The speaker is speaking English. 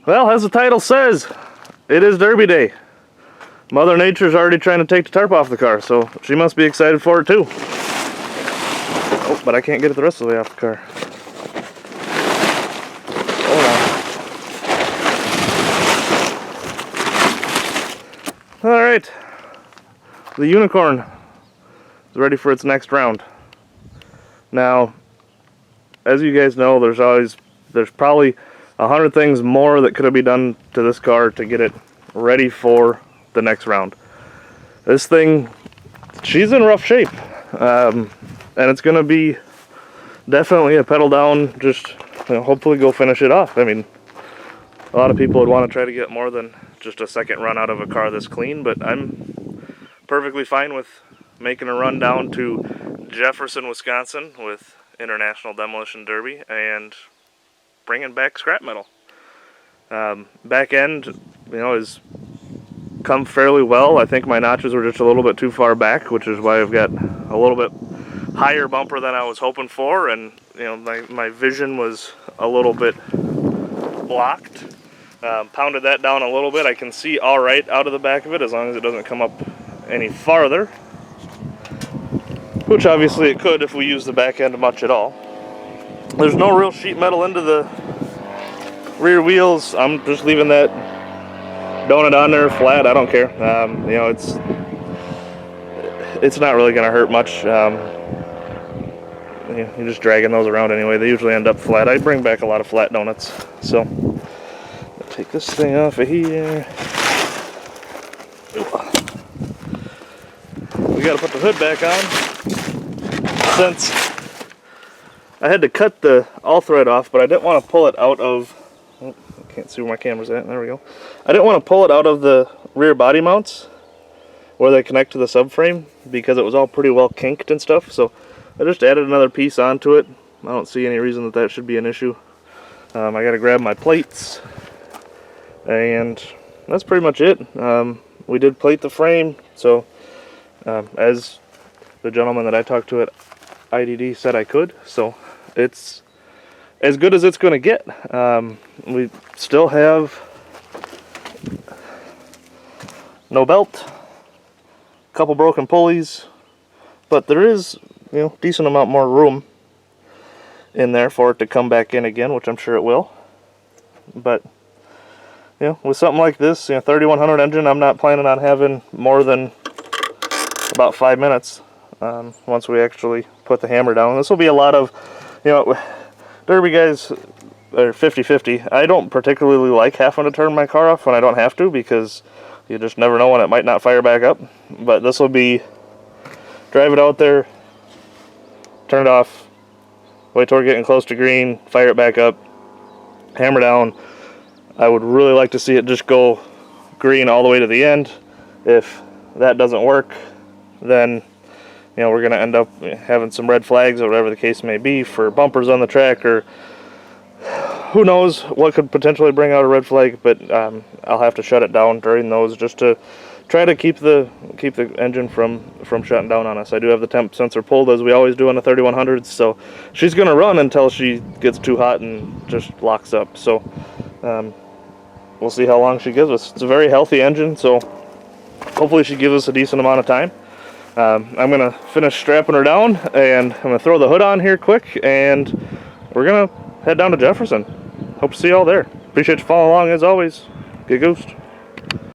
Well, as the title says, it is Derby Day. Mother Nature's already trying to take the tarp off the car, so she must be excited for it too. Oh, but I can't get it the rest of the way off the car. Hold on. Alright. The unicorn is ready for its next round. Now, as you guys know, there's probably 100 things more that could have been done to this car to get it ready for the next round. This thing, she's in rough shape, and it's going to be definitely a pedal down, just hopefully go finish it off. I mean, a lot of people would want to try to get more than just a second run out of a car this clean, but I'm perfectly fine with making a run down to Jefferson, Wisconsin with International Demolition Derby and bringing back scrap metal. Back end, is come fairly well. I think my notches were just a little bit too far back, which is why I've got a little bit higher bumper than I was hoping for, and my vision was a little bit blocked. Pounded that down a little bit. I can see all right out of the back of it as long as it doesn't come up any farther, which obviously it could if we use the back end much at all. There's no real sheet metal into the rear wheels. I'm just leaving that donut on there flat. I don't care. It's not really going to hurt much. You're just dragging those around anyway. They usually end up flat. I bring back a lot of flat donuts. So I'll take this thing off of here. We got to put the hood back on. Since I had to cut the all thread off, but I didn't want to pull it out of, I can't see where my camera's at, there we go. I didn't want to pull it out of the rear body mounts where they connect to the subframe because it was all pretty well kinked and stuff, so I just added another piece onto it. I don't see any reason that should be an issue. I got to grab my plates, and that's pretty much it. We did plate the frame, so as the gentleman that I talked to at IDD said I could, so it's as good as it's going to get. We still have no belt, a couple broken pulleys, but there is decent amount more room in there for it to come back in again, which I'm sure it will. But with something like this, 3100 engine, I'm not planning on having more than about 5 minutes once we actually put the hammer down. This will be a lot of, Derby guys are 50-50. I don't particularly like having to turn my car off when I don't have to, because you just never know when it might not fire back up. But this will be drive it out there, turn it off, wait till we're getting close to green, fire it back up, hammer down. I would really like to see it just go green all the way to the end. If that doesn't work, then we're going to end up having some red flags or whatever the case may be for bumpers on the track, or who knows what could potentially bring out a red flag. But I'll have to shut it down during those just to try to keep the engine from shutting down on us. I do have the temp sensor pulled, as we always do on the 3100s, so she's going to run until she gets too hot and just locks up. So we'll see how long she gives us. It's a very healthy engine, so hopefully she gives us a decent amount of time. I'm going to finish strapping her down, and I'm going to throw the hood on here quick, and we're going to head down to Jefferson. Hope to see you all there. Appreciate you following along as always. Get goosed.